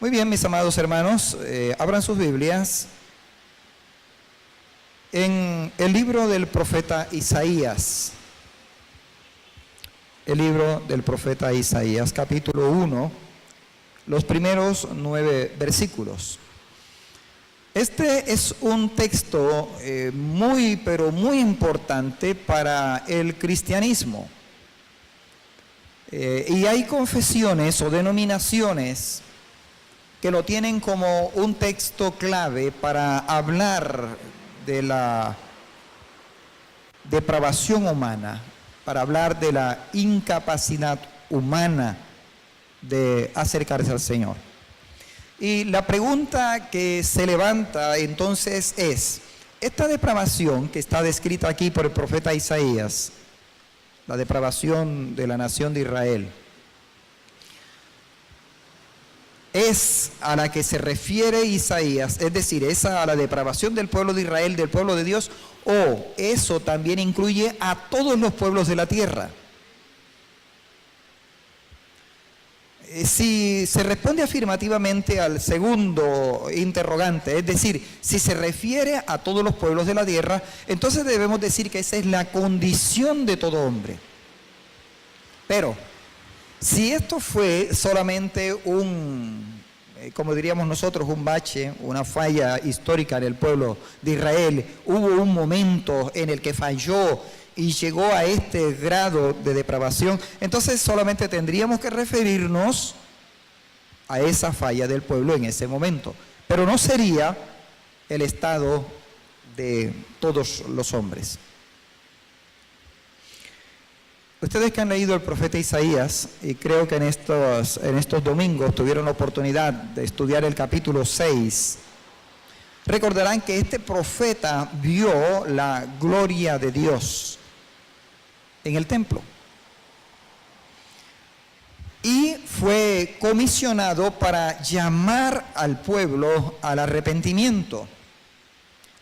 Muy bien, mis amados hermanos, abran sus Biblias en el libro del profeta Isaías. El libro del profeta Isaías, capítulo 1, los primeros 9 versículos. Este es un texto pero muy importante para el cristianismo. Y hay confesiones o denominaciones que lo tienen como un texto clave para hablar de la depravación humana, para hablar de la incapacidad humana de acercarse al Señor. Y la pregunta que se levanta entonces es, esta depravación que está descrita aquí por el profeta Isaías, la depravación de la nación de Israel, es a la que se refiere Isaías, es decir, es a la depravación del pueblo de Israel, del pueblo de Dios, o eso también incluye a todos los pueblos de la tierra. Si se responde afirmativamente al segundo interrogante, es decir, si se refiere a todos los pueblos de la tierra, entonces debemos decir que esa es la condición de todo hombre. Pero si esto fue solamente como diríamos nosotros, un bache, una falla histórica en el pueblo de Israel, hubo un momento en el que falló y llegó a este grado de depravación, entonces solamente tendríamos que referirnos a esa falla del pueblo en ese momento. Pero no sería el estado de todos los hombres. Ustedes que han leído el profeta Isaías, y creo que en estos domingos tuvieron la oportunidad de estudiar el capítulo 6, recordarán que este profeta vio la gloria de Dios en el templo. Y fue comisionado para llamar al pueblo al arrepentimiento,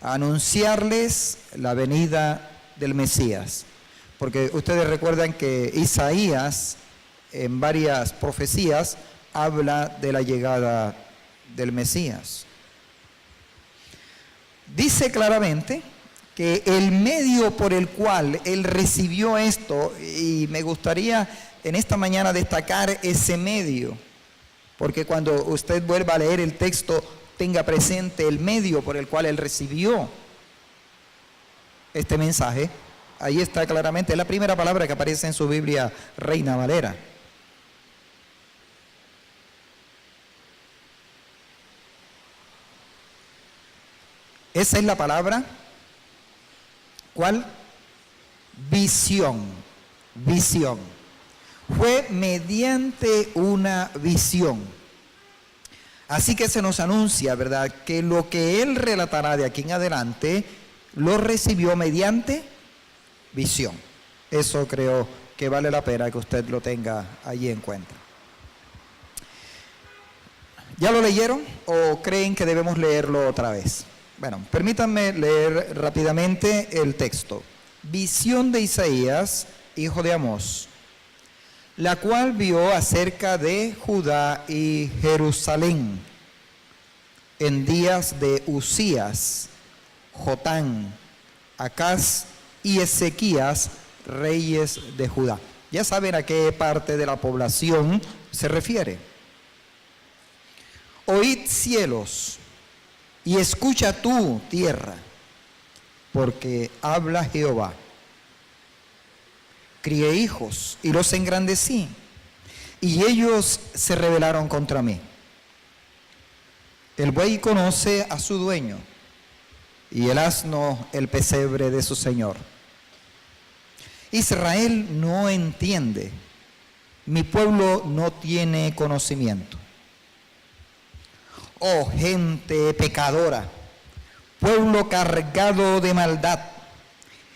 a anunciarles la venida del Mesías. Porque ustedes recuerdan que Isaías, en varias profecías, habla de la llegada del Mesías. Dice claramente que el medio por el cual él recibió esto, y me gustaría en esta mañana destacar ese medio, porque cuando usted vuelva a leer el texto, tenga presente el medio por el cual él recibió este mensaje. Ahí está claramente, es la primera palabra que aparece en su Biblia Reina Valera. Esa es la palabra, ¿cuál? Visión, visión. Fue mediante una visión. Así que se nos anuncia, ¿verdad?, que lo que él relatará de aquí en adelante, lo recibió mediante visión. Eso creo que vale la pena que usted lo tenga allí en cuenta. ¿Ya lo leyeron o creen que debemos leerlo otra vez? Bueno, permítanme leer rápidamente el texto. Visión de Isaías, hijo de Amós, la cual vio acerca de Judá y Jerusalén en días de Usías, Jotán, Acaz y Ezequías, reyes de Judá. Ya saben a qué parte de la población se refiere. Oíd cielos y escucha tú tierra, porque habla Jehová. Crié hijos y los engrandecí, y ellos se rebelaron contra mí. El buey conoce a su dueño, y el asno el pesebre de su señor. Israel no entiende, mi pueblo no tiene conocimiento. Oh gente pecadora, pueblo cargado de maldad,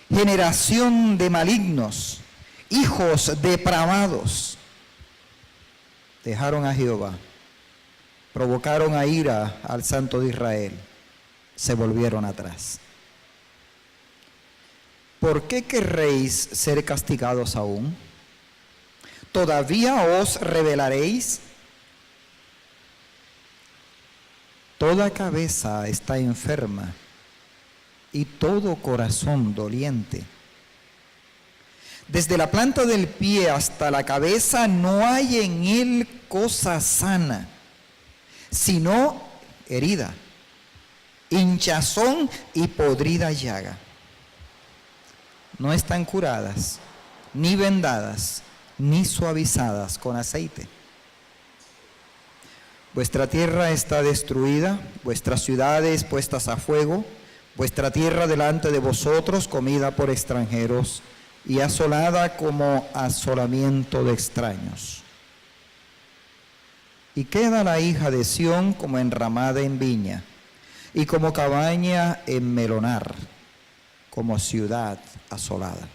generación de malignos, hijos depravados, dejaron a Jehová, provocaron a ira al Santo de Israel, se volvieron atrás. ¿Por qué querréis ser castigados aún? ¿Todavía os rebelaréis? toda cabeza está enferma y todo corazón doliente. Desde la planta del pie hasta la cabeza no hay en él cosa sana, sino herida, hinchazón y podrida llaga. No están curadas, ni vendadas, ni suavizadas con aceite. Vuestra tierra está destruida, vuestras ciudades puestas a fuego, vuestra tierra delante de vosotros comida por extranjeros y asolada como asolamiento de extraños. Y queda la hija de Sión como enramada en viña y como cabaña en melonar, como ciudad asolada.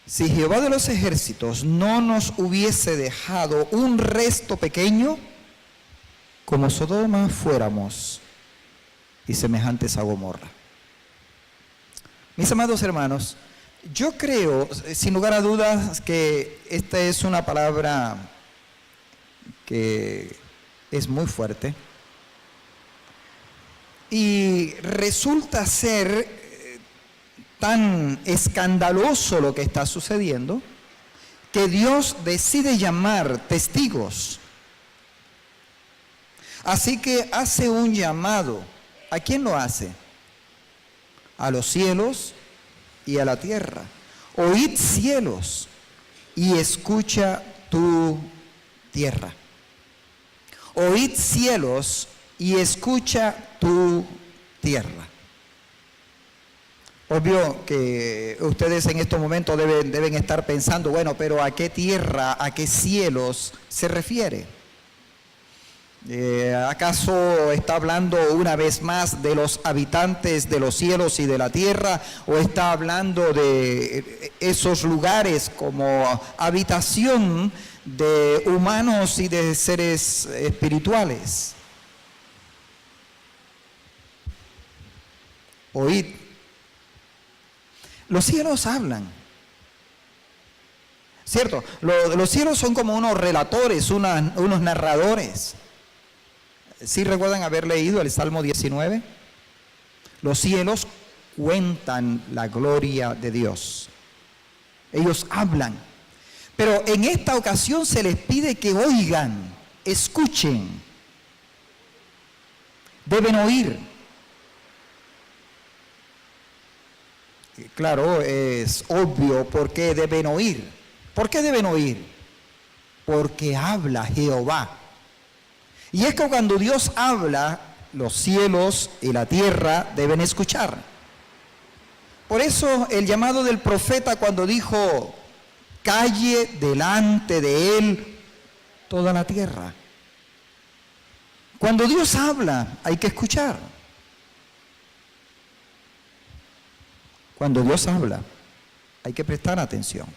Si Jehová de los ejércitos no nos hubiese dejado un resto pequeño, como Sodoma fuéramos y semejantes a Gomorra. Mis amados hermanos, yo creo, sin lugar a dudas, que esta es una palabra que es muy fuerte y resulta ser tan escandaloso lo que está sucediendo que Dios decide llamar testigos. Así que hace un llamado. ¿A quién lo hace? A los cielos y a la tierra. Oíd cielos y escucha tu tierra. Oíd cielos y escucha tu tierra. Obvio que ustedes en estos momentos deben estar pensando, bueno, pero ¿a qué tierra, a qué cielos se refiere? ¿Acaso está hablando una vez más de los habitantes de los cielos y de la tierra? ¿O está hablando de esos lugares como habitación de humanos y de seres espirituales? Oíd. Los cielos hablan, ¿cierto? Los cielos son como unos relatores, unos narradores. ¿Sí recuerdan haber leído el Salmo 19? Los cielos cuentan la gloria de Dios. Ellos hablan. Pero en esta ocasión se les pide que oigan, escuchen. Deben oír. Claro, es obvio por qué deben oír. ¿Por qué deben oír? Porque habla Jehová. Y es que cuando Dios habla, los cielos y la tierra deben escuchar. Por eso el llamado del profeta cuando dijo, calle delante de él toda la tierra. Cuando Dios habla, hay que escuchar. Cuando Dios habla, hay que prestar atención.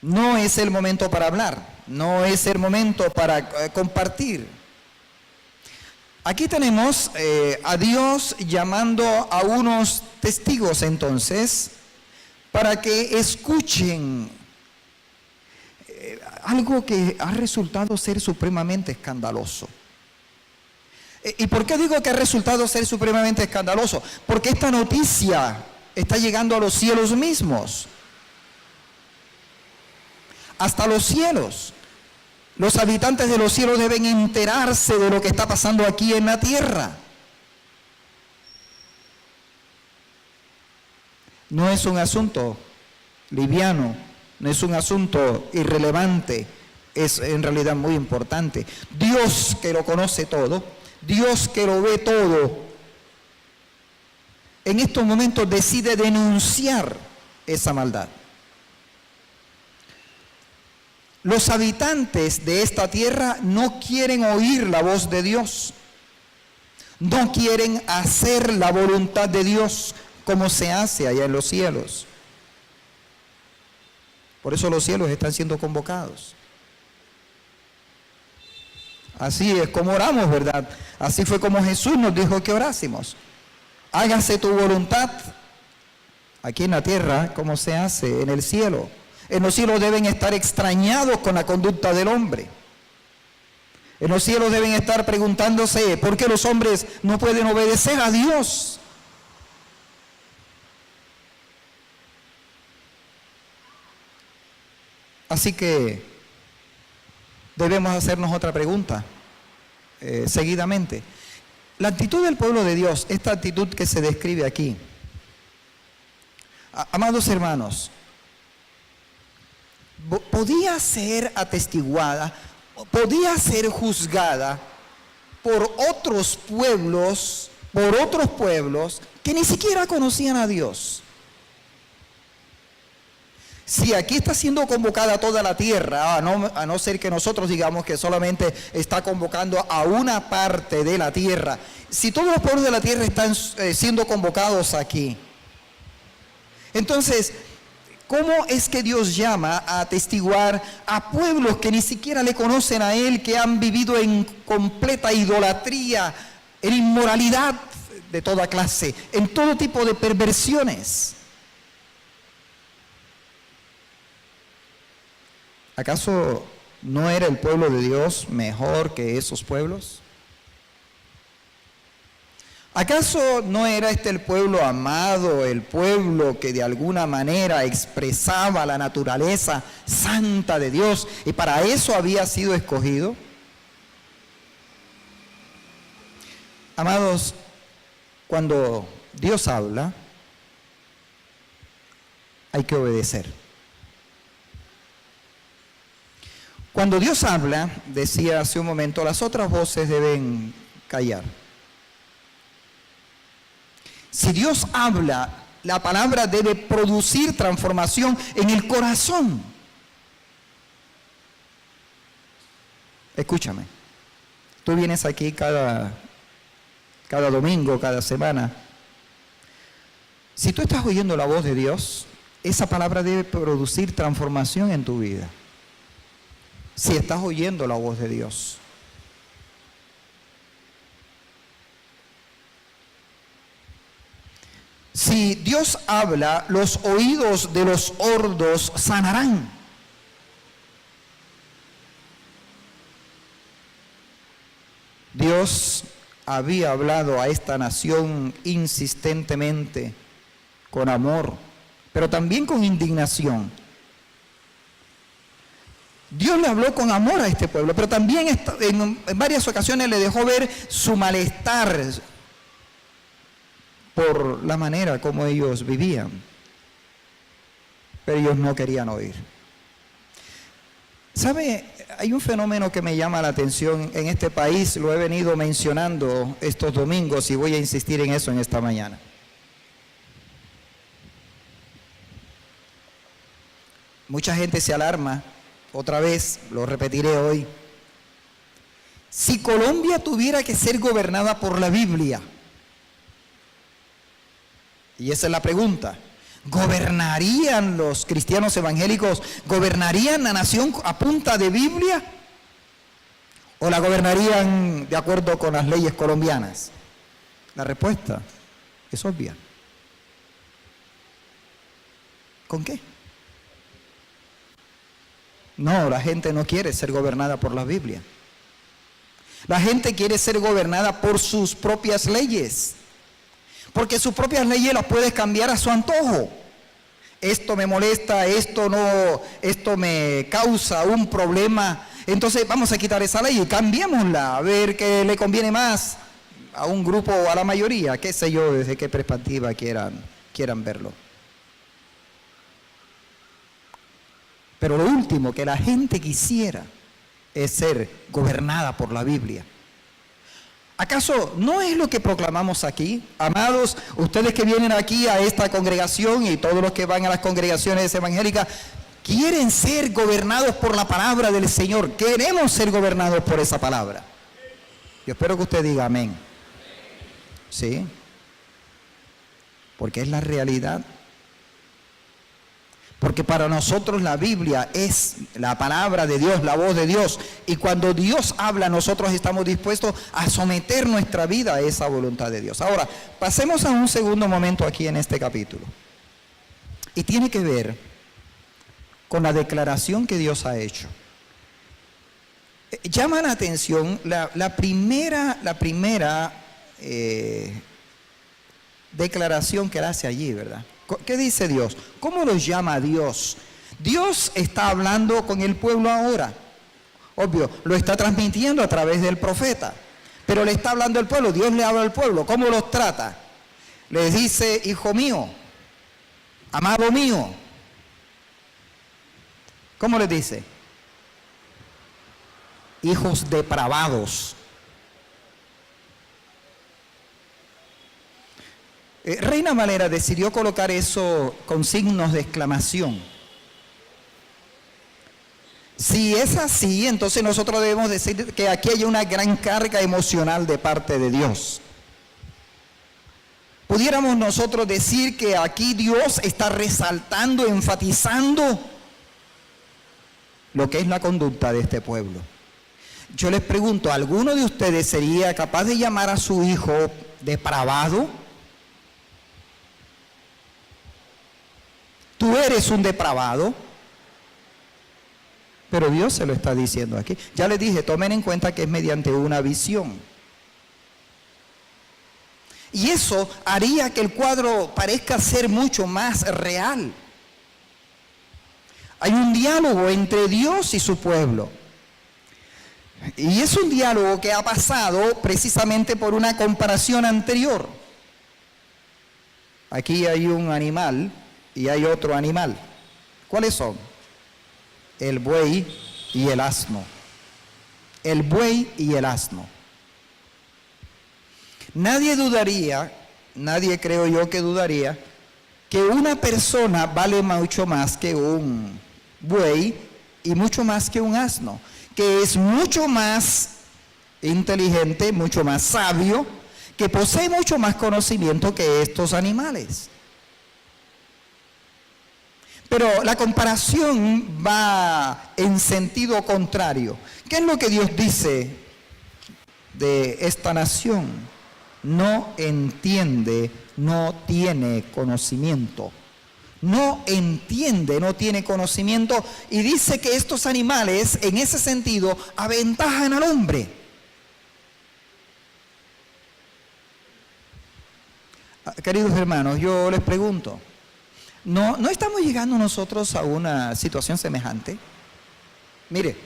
No es el momento para hablar, no es el momento para compartir. Aquí tenemos a Dios llamando a unos testigos entonces, para que escuchen algo que ha resultado ser supremamente escandaloso. ¿Y por qué digo que ha resultado ser supremamente escandaloso? Porque esta noticia está llegando a los cielos mismos. Hasta los cielos. Los habitantes de los cielos deben enterarse de lo que está pasando aquí en la tierra. No es un asunto liviano, no es un asunto irrelevante, es en realidad muy importante. Dios, que lo conoce todo, Dios que lo ve todo, en estos momentos decide denunciar esa maldad. Los habitantes de esta tierra no quieren oír la voz de Dios, no quieren hacer la voluntad de Dios como se hace allá en los cielos. Por eso los cielos están siendo convocados. Así es como oramos, ¿verdad? Así fue como Jesús nos dijo que orásemos. Hágase tu voluntad aquí en la tierra como se hace en el cielo. En los cielos deben estar extrañados con la conducta del hombre. En los cielos deben estar preguntándose, ¿por qué los hombres no pueden obedecer a Dios? Así que debemos hacernos otra pregunta seguidamente. La actitud del pueblo de Dios, esta actitud que se describe aquí, amados hermanos, podía ser atestiguada, podía ser juzgada por otros pueblos que ni siquiera conocían a Dios. Si aquí está siendo convocada toda la tierra, a no ser que nosotros digamos que solamente está convocando a una parte de la tierra, si todos los pueblos de la tierra están siendo convocados aquí, entonces, ¿cómo es que Dios llama a atestiguar a pueblos que ni siquiera le conocen a Él, que han vivido en completa idolatría, en inmoralidad de toda clase, en todo tipo de perversiones? ¿Acaso no era el pueblo de Dios mejor que esos pueblos? ¿Acaso no era este el pueblo amado, el pueblo que de alguna manera expresaba la naturaleza santa de Dios y para eso había sido escogido? Amados, cuando Dios habla, hay que obedecer. Cuando Dios habla, decía hace un momento, las otras voces deben callar. Si Dios habla, la palabra debe producir transformación en el corazón. Escúchame, tú vienes aquí cada domingo, cada semana. Si tú estás oyendo la voz de Dios, esa palabra debe producir transformación en tu vida. Si estás oyendo la voz de Dios. Si Dios habla, los oídos de los sordos sanarán. Dios había hablado a esta nación insistentemente, con amor, pero también con indignación. Dios le habló con amor a este pueblo, pero también en varias ocasiones le dejó ver su malestar por la manera como ellos vivían. Pero ellos no querían oír. ¿Sabe? Hay un fenómeno que me llama la atención en este país, lo he venido mencionando estos domingos y voy a insistir en eso en esta mañana. Mucha gente se alarma. Otra vez, lo repetiré hoy. Si Colombia tuviera que ser gobernada por la Biblia, y esa es la pregunta, ¿gobernarían los cristianos evangélicos, gobernarían la nación a punta de Biblia? ¿O la gobernarían de acuerdo con las leyes colombianas? La respuesta es obvia. ¿Con qué? No, la gente no quiere ser gobernada por la Biblia. La gente quiere ser gobernada por sus propias leyes. Porque sus propias leyes las puedes cambiar a su antojo. Esto me molesta, esto no, esto me causa un problema. Entonces vamos a quitar esa ley y cambiémosla, a ver qué le conviene más a un grupo o a la mayoría, qué sé yo, desde qué perspectiva quieran verlo. Pero lo último que la gente quisiera es ser gobernada por la Biblia. ¿Acaso no es lo que proclamamos aquí? Amados, ustedes que vienen aquí a esta congregación y todos los que van a las congregaciones evangélicas, quieren ser gobernados por la palabra del Señor. Queremos ser gobernados por esa palabra. Yo espero que usted diga amén. ¿Sí? Porque es la realidad. Porque para nosotros la Biblia es la palabra de Dios, la voz de Dios. Y cuando Dios habla, nosotros estamos dispuestos a someter nuestra vida a esa voluntad de Dios. Ahora, pasemos a un segundo momento aquí en este capítulo. Y tiene que ver con la declaración que Dios ha hecho. llama la atención la primera declaración que él hace allí, ¿verdad? ¿Qué dice Dios? ¿Cómo los llama Dios? Dios está hablando con el pueblo ahora. Obvio, lo está transmitiendo a través del profeta. Pero le está hablando al pueblo, Dios le habla al pueblo. ¿Cómo los trata? Les dice, hijo mío, amado mío. ¿Cómo les dice? Hijos depravados. Reina Valera decidió colocar eso con signos de exclamación. Si es así, entonces nosotros debemos decir que aquí hay una gran carga emocional de parte de Dios. Pudiéramos nosotros decir que aquí Dios está resaltando, enfatizando lo que es la conducta de este pueblo. Yo les pregunto, ¿alguno de ustedes sería capaz de llamar a su hijo depravado? Tú eres un depravado. Pero Dios se lo está diciendo aquí. Ya les dije, tomen en cuenta que es mediante una visión. Y eso haría que el cuadro parezca ser mucho más real. Hay un diálogo entre Dios y su pueblo. Y es un diálogo que ha pasado precisamente por una comparación anterior. Aquí hay un animal y hay otro animal. ¿Cuáles son? El buey y el asno. El buey y el asno. Nadie dudaría, nadie creo yo que dudaría, que una persona vale mucho más que un buey y mucho más que un asno, que es mucho más inteligente, mucho más sabio, que posee mucho más conocimiento que estos animales. Pero la comparación va en sentido contrario. ¿Qué es lo que Dios dice de esta nación? No entiende, no tiene conocimiento. No entiende, no tiene conocimiento. Y dice que estos animales, en ese sentido, aventajan al hombre. Queridos hermanos, yo les pregunto, ¿no estamos llegando nosotros a una situación semejante? Mire,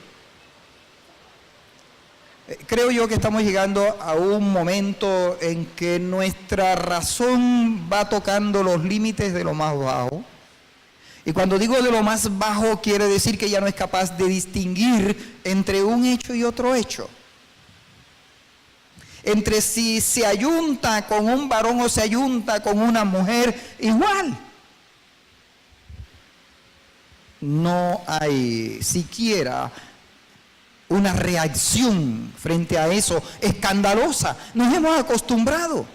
creo yo que estamos llegando a un momento en que nuestra razón va tocando los límites de lo más bajo. Y cuando digo de lo más bajo, quiere decir que ya no es capaz de distinguir entre un hecho y otro hecho. Entre si se ayunta con un varón o se ayunta con una mujer, igual. No hay siquiera una reacción frente a eso escandalosa. Nos hemos acostumbrado.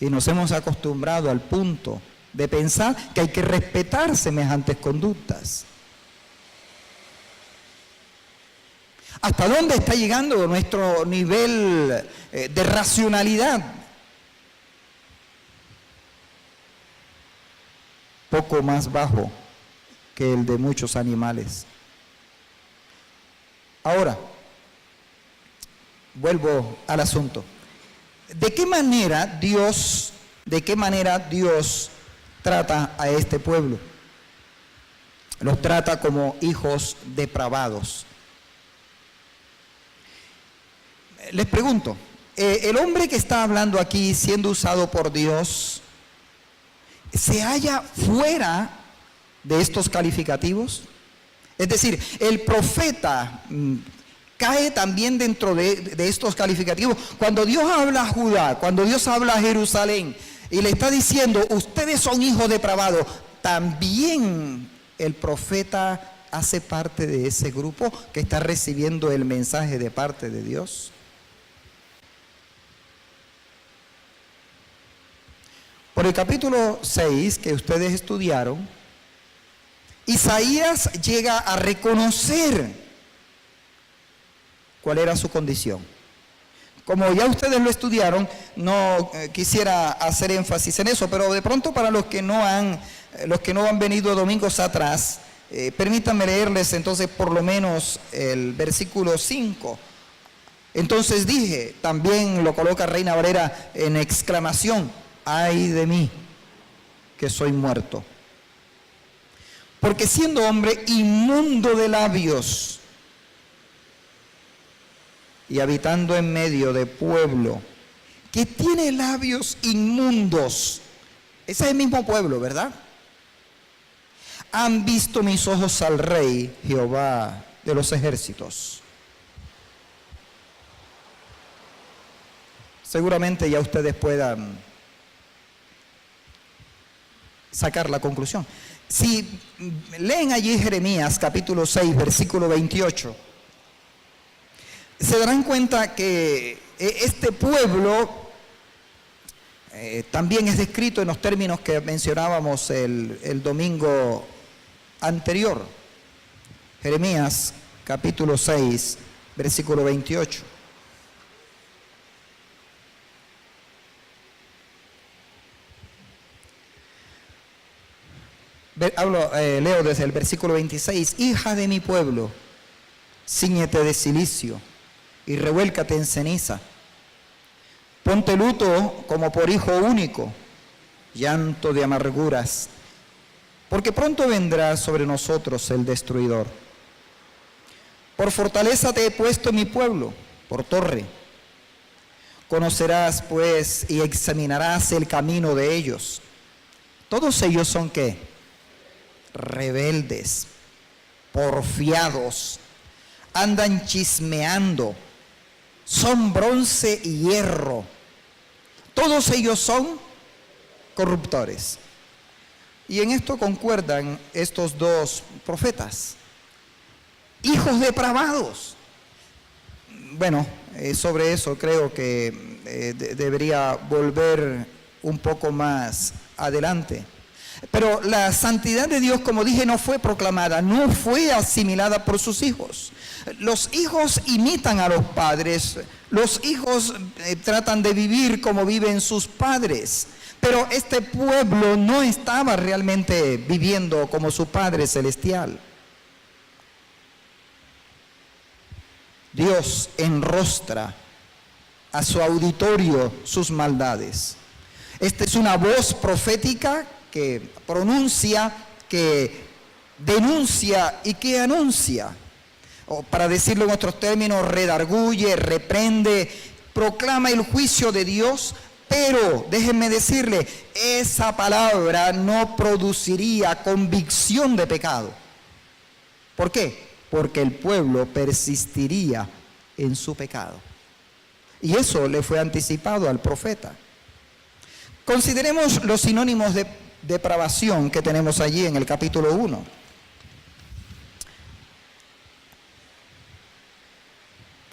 Y nos hemos acostumbrado al punto de pensar que hay que respetar semejantes conductas. ¿Hasta dónde está llegando nuestro nivel de racionalidad? Poco más bajo que el de muchos animales. Ahora, vuelvo al asunto. ¿De qué manera Dios trata a este pueblo? Los trata como hijos depravados. Les pregunto, ¿el hombre que está hablando aquí siendo usado por Dios se halla fuera de estos calificativos? Es decir, el profeta cae también dentro de estos calificativos. Cuando Dios habla a Judá, cuando Dios habla a Jerusalén y le está diciendo, ustedes son hijos depravados, también el profeta hace parte de ese grupo que está recibiendo el mensaje de parte de Dios. Por el capítulo 6 que ustedes estudiaron, Isaías llega a reconocer cuál era su condición. Como ya ustedes lo estudiaron, no quisiera hacer énfasis en eso, pero de pronto para los que no han venido domingos atrás, Permítanme leerles entonces por lo menos el versículo 5. Entonces dije, también lo coloca Reina Valera en exclamación, ay de mí, que soy muerto. Porque siendo hombre inmundo de labios y habitando en medio de pueblo que tiene labios inmundos, ese es el mismo pueblo, ¿verdad? Han visto mis ojos al Rey, Jehová de los ejércitos. Seguramente ya ustedes puedan sacar la conclusión. Si leen allí Jeremías capítulo 6, versículo 28, se darán cuenta que este pueblo también es descrito en los términos que mencionábamos el domingo anterior. Jeremías capítulo 6, versículo 28. Leo desde el versículo 26. Hija de mi pueblo, cíñete de cilicio y revuélcate en ceniza. Ponte luto como por hijo único, llanto de amarguras, porque pronto vendrá sobre nosotros el destruidor. Por fortaleza te he puesto mi pueblo, por torre. Conocerás pues y examinarás el camino de ellos. Todos ellos son ¿qué? Rebeldes, porfiados, andan chismeando, son bronce y hierro. Todos ellos son corruptores. Y en esto concuerdan estos dos profetas. Hijos depravados. Bueno, sobre eso creo que debería volver un poco más adelante. Pero la santidad de Dios, como dije, no fue proclamada, no fue asimilada por sus hijos. Los hijos imitan a los padres, los hijos tratan de vivir como viven sus padres, pero este pueblo no estaba realmente viviendo como su Padre Celestial. Dios enrostra a su auditorio sus maldades. Esta es una voz profética que pronuncia, que denuncia y que anuncia. O para decirlo en otros términos, redarguye, reprende, proclama el juicio de Dios, pero déjenme decirle, esa palabra no produciría convicción de pecado. ¿Por qué? Porque el pueblo persistiría en su pecado. Y eso le fue anticipado al profeta. Consideremos los sinónimos de depravación que tenemos allí en el capítulo 1.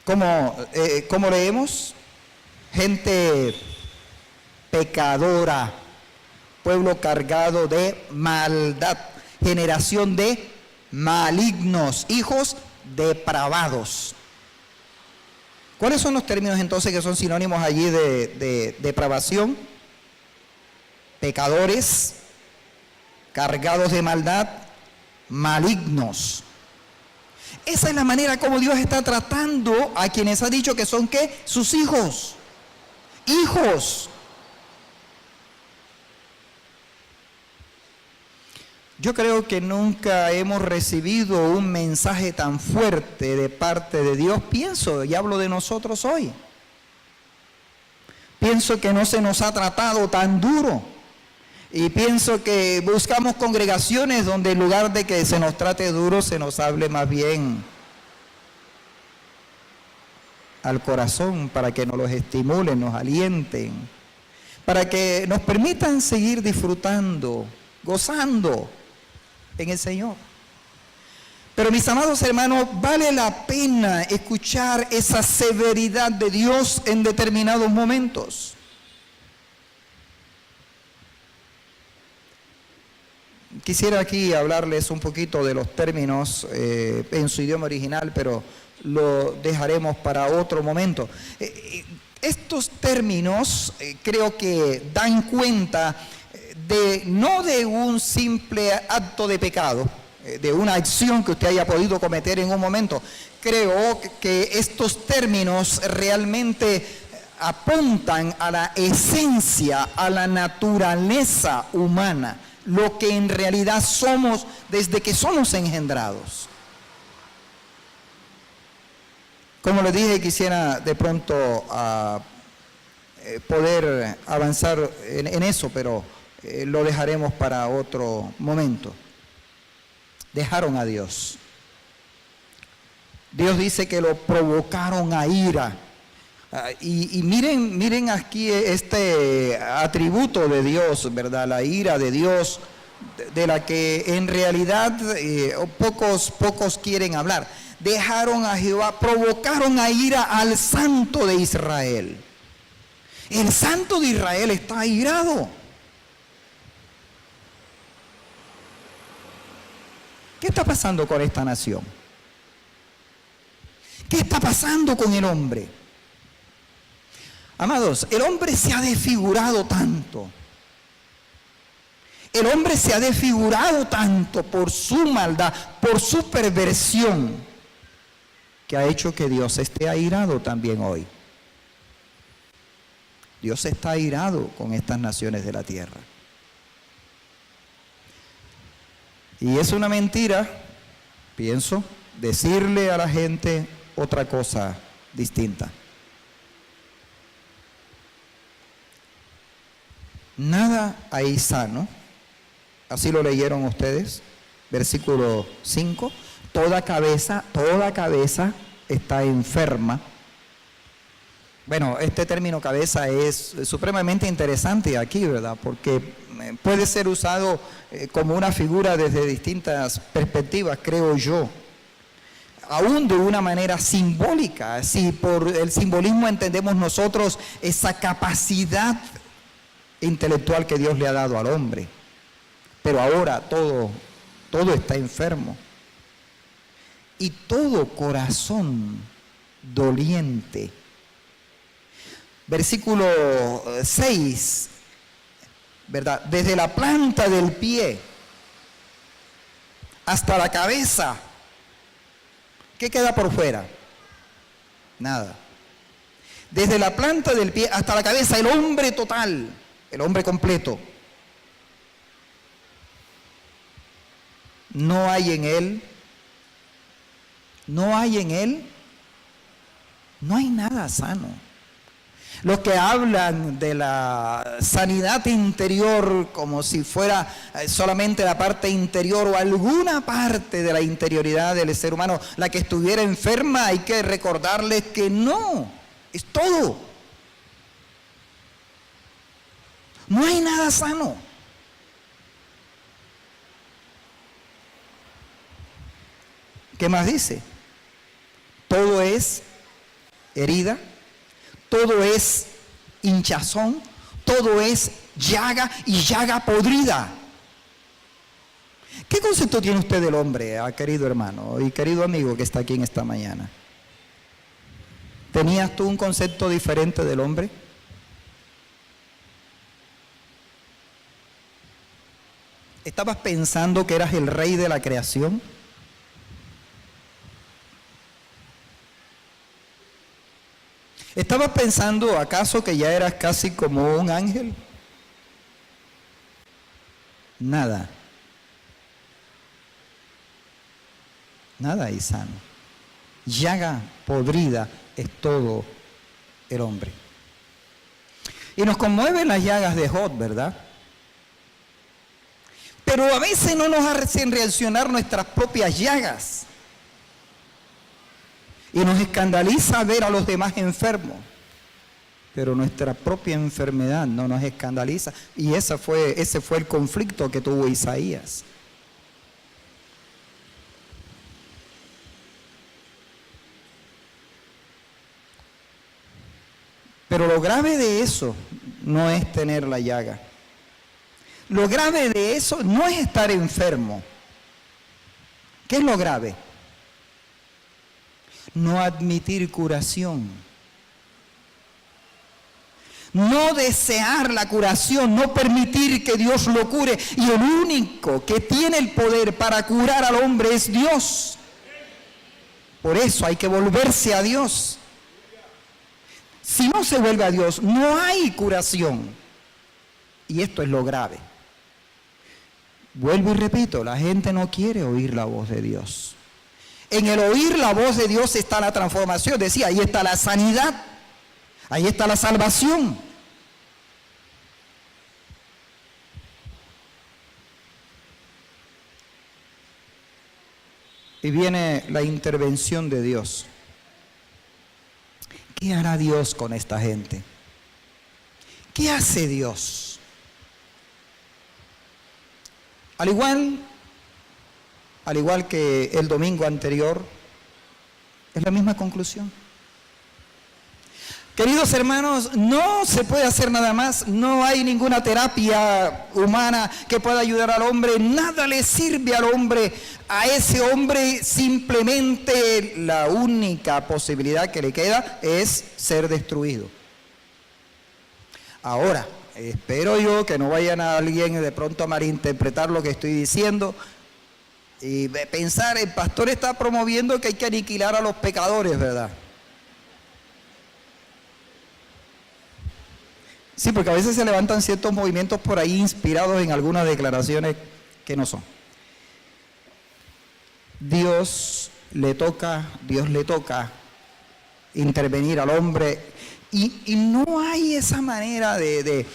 ¿Cómo leemos? Gente pecadora, pueblo cargado de maldad, generación de malignos, hijos depravados. ¿Cuáles son los términos entonces que son sinónimos allí de depravación? Pecadores, cargados de maldad, malignos. Esa es la manera como Dios está tratando a quienes ha dicho que son ¿qué? Sus hijos. Hijos. Yo creo que nunca hemos recibido un mensaje tan fuerte de parte de Dios. Pienso, y hablo de nosotros hoy. Pienso que no se nos ha tratado tan duro. Y pienso que buscamos congregaciones donde en lugar de que se nos trate duro, se nos hable más bien al corazón para que nos los estimulen, nos alienten, para que nos permitan seguir disfrutando, gozando en el Señor. Pero mis amados hermanos, vale la pena escuchar esa severidad de Dios en determinados momentos. Quisiera aquí hablarles un poquito de los términos en su idioma original, pero lo dejaremos para otro momento. Estos términos creo que dan cuenta no de un simple acto de pecado. de una acción que usted haya podido cometer en un momento. Creo que estos términos realmente apuntan a la esencia, a la naturaleza humana, lo que en realidad somos desde que somos engendrados. Como les dije, quisiera de pronto poder avanzar en eso, pero lo dejaremos para otro momento. Dejaron a Dios. Dios dice que lo provocaron a ira. Y miren aquí este atributo de Dios, ¿verdad? La ira de Dios, de la que en realidad pocos quieren hablar. Dejaron a Jehová, provocaron a ira al Santo de Israel. El Santo de Israel está airado. ¿Qué está pasando con esta nación? ¿Qué está pasando con el hombre? Amados, el hombre se ha desfigurado tanto. El hombre se ha desfigurado tanto por su maldad, por su perversión, que ha hecho que Dios esté airado también hoy. Dios está airado con estas naciones de la tierra. Y es una mentira, pienso, decirle a la gente otra cosa distinta. Nada hay sano, así lo leyeron ustedes, versículo 5, toda cabeza está enferma. Bueno, este término cabeza es supremamente interesante aquí, ¿verdad? Porque puede ser usado como una figura desde distintas perspectivas, creo yo. Aún de una manera simbólica, si por el simbolismo entendemos nosotros esa capacidad intelectual que Dios le ha dado al hombre. Pero ahora todo está enfermo. Y todo corazón doliente. Versículo 6, ¿verdad? Desde la planta del pie hasta la cabeza, ¿qué queda por fuera? Nada. Desde la planta del pie hasta la cabeza, el hombre total, el hombre completo. No hay en él nada sano. Los que hablan de la sanidad interior como si fuera solamente la parte interior o alguna parte de la interioridad del ser humano la que estuviera enferma, hay que recordarles que no, es todo. No hay nada sano. ¿Qué más dice? Todo es herida, todo es hinchazón, todo es llaga y llaga podrida. ¿Qué concepto tiene usted del hombre, querido hermano y querido amigo que está aquí en esta mañana? ¿Tenías tú un concepto diferente del hombre? ¿Estabas pensando que eras el rey de la creación? ¿Estabas pensando acaso que ya eras casi como un ángel? Nada. Nada hay sano. Llaga podrida es todo el hombre. Y nos conmueven las llagas de Job, ¿verdad? Pero a veces no nos hacen reaccionar nuestras propias llagas. Y nos escandaliza ver a los demás enfermos. Pero nuestra propia enfermedad no nos escandaliza. Y ese fue el conflicto que tuvo Isaías. Pero lo grave de eso no es tener la llaga. Lo grave de eso no es estar enfermo. ¿Qué es lo grave? No admitir curación. no desear la curación, no permitir que Dios lo cure. Y el único que tiene el poder para curar al hombre es Dios. Por eso hay que volverse a Dios. Si no se vuelve a Dios, no hay curación. Y esto es lo grave. Vuelvo y repito, la gente no quiere oír la voz de Dios. En el oír la voz de Dios está la transformación. Decía, ahí está la sanidad, ahí está la salvación. Y viene la intervención de Dios. ¿Qué hará Dios con esta gente? ¿Qué hace Dios? Al igual que el domingo anterior, es la misma conclusión. Queridos hermanos, no se puede hacer nada más, no hay ninguna terapia humana que pueda ayudar al hombre, nada le sirve al hombre, a ese hombre simplemente la única posibilidad que le queda es ser destruido. Ahora, espero yo que no vayan a alguien de pronto a malinterpretar lo que estoy diciendo y pensar, el pastor está promoviendo que hay que aniquilar a los pecadores, ¿verdad? Sí, porque a veces se levantan ciertos movimientos por ahí inspirados en algunas declaraciones que no son. Dios le toca intervenir al hombre y no hay esa manera de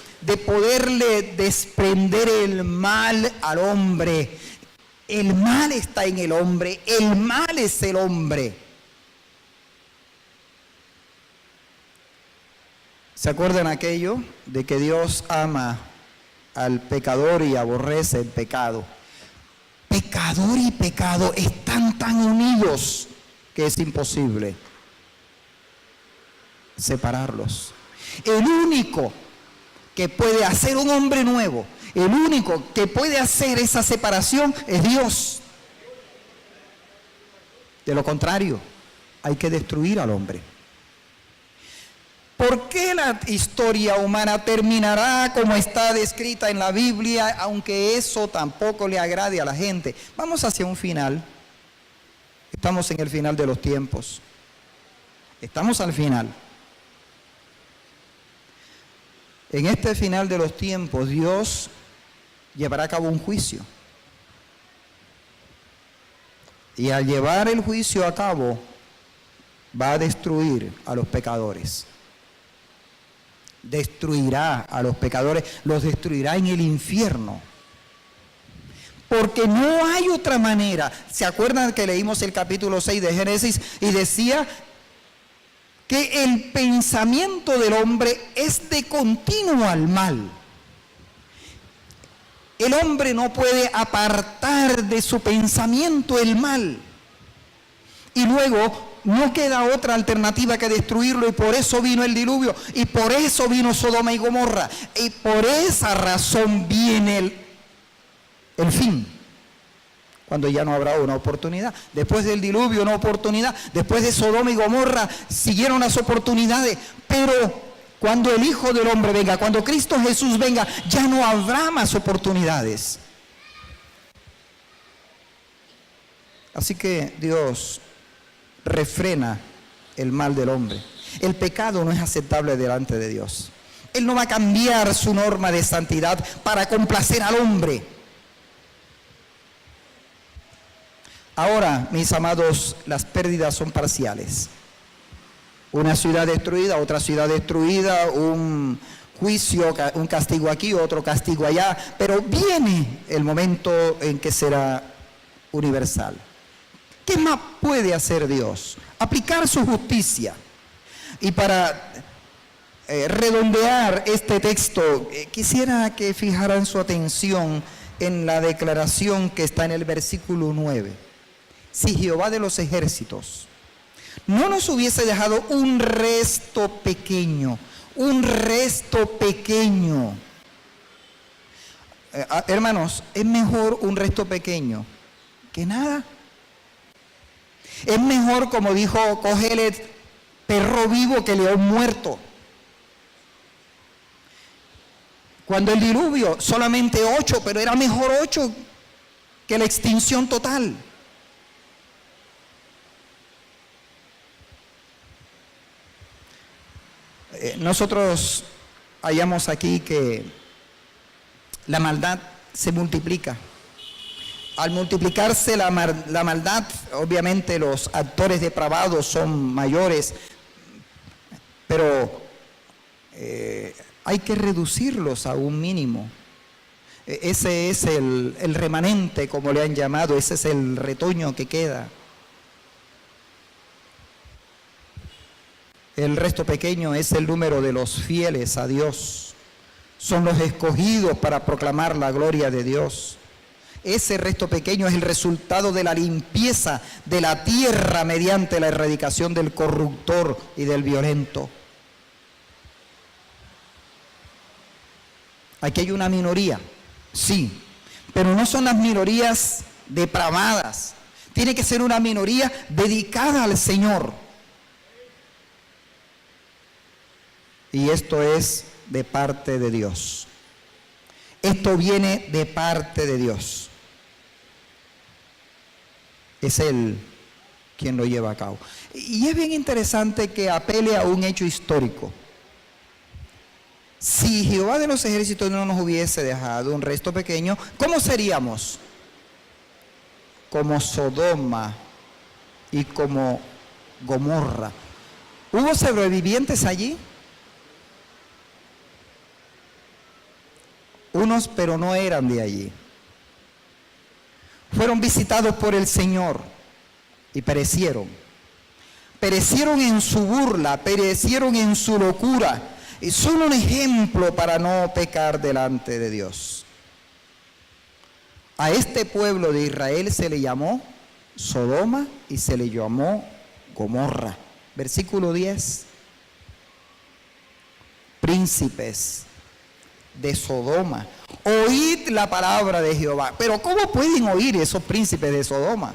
poderle desprender el mal al hombre. El mal está en el hombre, el mal es el hombre. ¿Se acuerdan aquello de que Dios ama al pecador y aborrece el pecado? Pecador y pecado están tan unidos que es imposible separarlos. El único que puede hacer un hombre nuevo, el único que puede hacer esa separación es Dios. De lo contrario, hay que destruir al hombre. ¿Por qué la historia humana terminará como está descrita en la Biblia, aunque eso tampoco le agrade a la gente? Vamos hacia un final. Estamos en el final de los tiempos. Estamos al final. En este final de los tiempos, Dios llevará a cabo un juicio. Y al llevar el juicio a cabo, va a destruir a los pecadores. Destruirá a los pecadores, los destruirá en el infierno. Porque no hay otra manera. ¿Se acuerdan que leímos el capítulo 6 de Génesis y decía que el pensamiento del hombre es de continuo al mal? El hombre no puede apartar de su pensamiento el mal. Y luego no queda otra alternativa que destruirlo, y por eso vino el diluvio, y por eso vino Sodoma y Gomorra, y por esa razón viene el fin, cuando ya no habrá una oportunidad. Después del diluvio una oportunidad, después de Sodoma y Gomorra siguieron las oportunidades, pero cuando el Hijo del Hombre venga, cuando Cristo Jesús venga, ya no habrá más oportunidades. Así que Dios refrena el mal del hombre. El pecado no es aceptable delante de Dios. Él no va a cambiar su norma de santidad para complacer al hombre. Ahora, mis amados, las pérdidas son parciales. Una ciudad destruida, otra ciudad destruida, un juicio, un castigo aquí, otro castigo allá, pero viene el momento en que será universal. ¿Qué más puede hacer Dios? Aplicar su justicia. Y para redondear este texto, quisiera que fijaran su atención en la declaración que está en el versículo 9. Si Jehová de los ejércitos no nos hubiese dejado un resto pequeño, hermanos, es mejor un resto pequeño que nada. Es mejor, como dijo Cogelet, perro vivo que león muerto. Cuando el diluvio, solamente 8, pero era mejor 8 que la extinción total. Nosotros hallamos aquí que la maldad se multiplica. Al multiplicarse la maldad, obviamente los actores depravados son mayores, pero hay que reducirlos a un mínimo. Ese es el remanente, como le han llamado, ese es el retoño que queda. El resto pequeño es el número de los fieles a Dios. Son los escogidos para proclamar la gloria de Dios. Ese resto pequeño es el resultado de la limpieza de la tierra mediante la erradicación del corruptor y del violento. Aquí hay una minoría, sí, pero no son las minorías depravadas. Tiene que ser una minoría dedicada al Señor. Y esto es de parte de Dios. Esto viene de parte de Dios. Es Él quien lo lleva a cabo. Y es bien interesante que apele a un hecho histórico. Si Jehová de los ejércitos no nos hubiese dejado un resto pequeño, ¿cómo seríamos? Como Sodoma y como Gomorra. ¿Hubo sobrevivientes allí? Unos, pero no eran de allí. Fueron visitados por el Señor y perecieron. Perecieron en su burla, perecieron en su locura. Y son un ejemplo para no pecar delante de Dios. A este pueblo de Israel se le llamó Sodoma y se le llamó Gomorra. Versículo 10. Príncipes de Sodoma, oíd la palabra de Jehová. Pero ¿cómo pueden oír esos príncipes de Sodoma?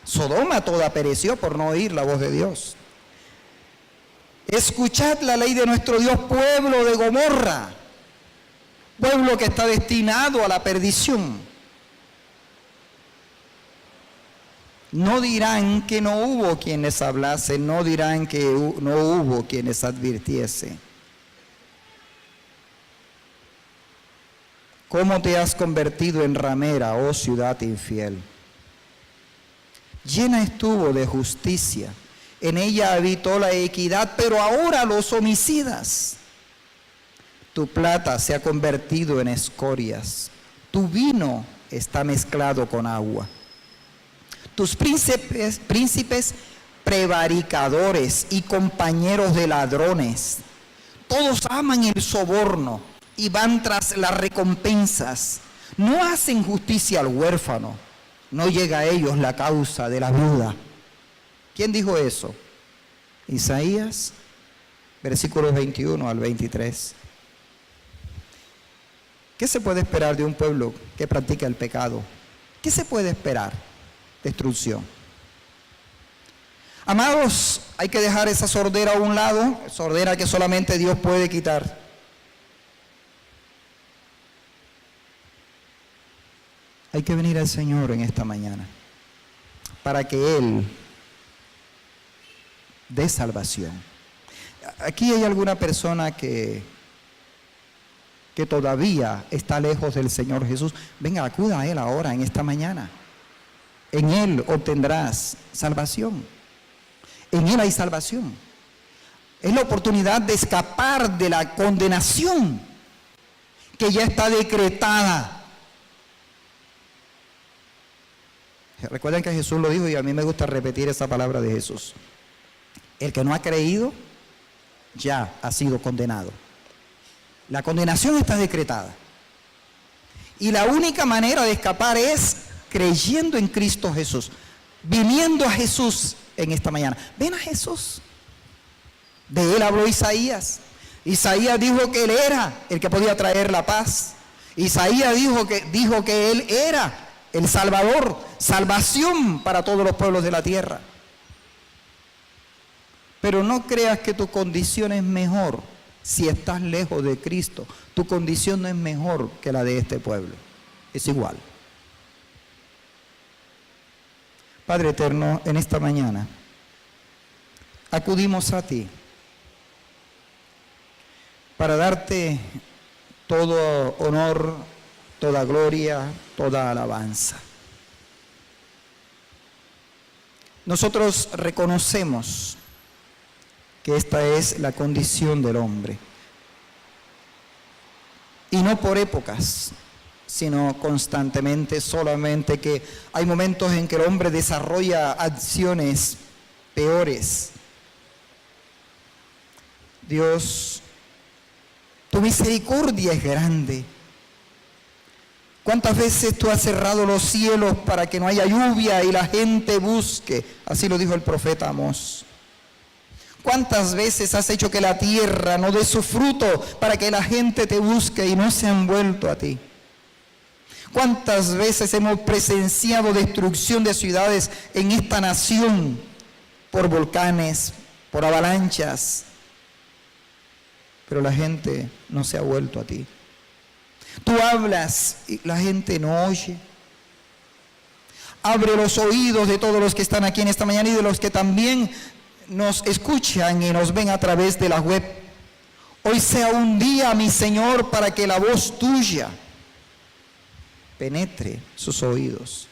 Sodoma toda pereció por no oír la voz de Dios. Escuchad la ley de nuestro Dios, pueblo de Gomorra, pueblo que está destinado a la perdición. No dirán que no hubo quienes hablasen, no dirán que no hubo quienes advirtiesen. ¿Cómo te has convertido en ramera, oh ciudad infiel? Llena estuvo de justicia, en ella habitó la equidad, pero ahora los homicidas. Tu plata se ha convertido en escorias, tu vino está mezclado con agua. Tus príncipes prevaricadores y compañeros de ladrones, todos aman el soborno y van tras las recompensas. No hacen justicia al huérfano, no llega a ellos la causa de la viuda. ¿Quién dijo eso? Isaías, versículos 21 al 23. ¿Qué se puede esperar de un pueblo que practica el pecado? ¿Qué se puede esperar? Destrucción. Amados, hay que dejar esa sordera a un lado, sordera que solamente Dios puede quitar. Hay que venir al Señor en esta mañana para que Él dé salvación. Aquí hay alguna persona que todavía está lejos del Señor Jesús. Venga, acuda a Él ahora, en esta mañana. En Él obtendrás salvación. En Él hay salvación. Es la oportunidad de escapar de la condenación que ya está decretada. Recuerden que Jesús lo dijo y a mí me gusta repetir esa palabra de Jesús. El que no ha creído ya ha sido condenado. La condenación está decretada. Y la única manera de escapar es creyendo en Cristo Jesús. Viniendo a Jesús en esta mañana. Ven a Jesús. De Él habló Isaías. Isaías dijo que Él era el que podía traer la paz. Isaías dijo que Él era el Salvador, salvación para todos los pueblos de la tierra. Pero no creas que tu condición es mejor Si estás lejos de Cristo, tu condición no es mejor que la de este pueblo, es igual. Padre eterno, en esta mañana acudimos a ti para darte todo honor, toda gloria, toda alabanza. Nosotros reconocemos que esta es la condición del hombre. Y no por épocas, sino constantemente, solamente que hay momentos en que el hombre desarrolla acciones peores. Dios, tu misericordia es grande. ¿Cuántas veces tú has cerrado los cielos para que no haya lluvia y la gente busque? Así lo dijo el profeta Amós. ¿Cuántas veces has hecho que la tierra no dé su fruto para que la gente te busque y no se han vuelto a ti? ¿Cuántas veces hemos presenciado destrucción de ciudades en esta nación por volcanes, por avalanchas? Pero la gente no se ha vuelto a ti. Tú hablas y la gente no oye. Abre los oídos de todos los que están aquí en esta mañana y de los que también nos escuchan y nos ven a través de la web. Hoy sea un día, mi Señor, para que la voz tuya penetre sus oídos.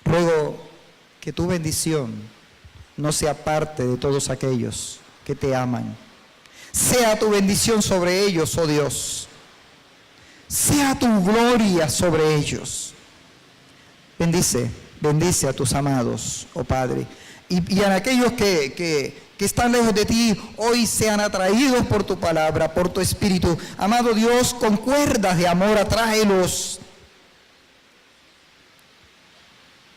Ruego que tu bendición no sea parte de todos aquellos que te aman. Sea tu bendición sobre ellos, oh Dios. Sea tu gloria sobre ellos. Bendice a tus amados, oh Padre. Y a aquellos que están lejos de ti, hoy sean atraídos por tu palabra, por tu espíritu. Amado Dios, con cuerdas de amor atráelos.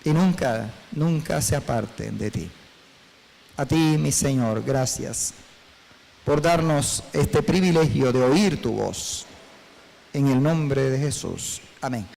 Y nunca se aparten de ti. A ti, mi Señor, gracias por darnos este privilegio de oír tu voz. En el nombre de Jesús. Amén.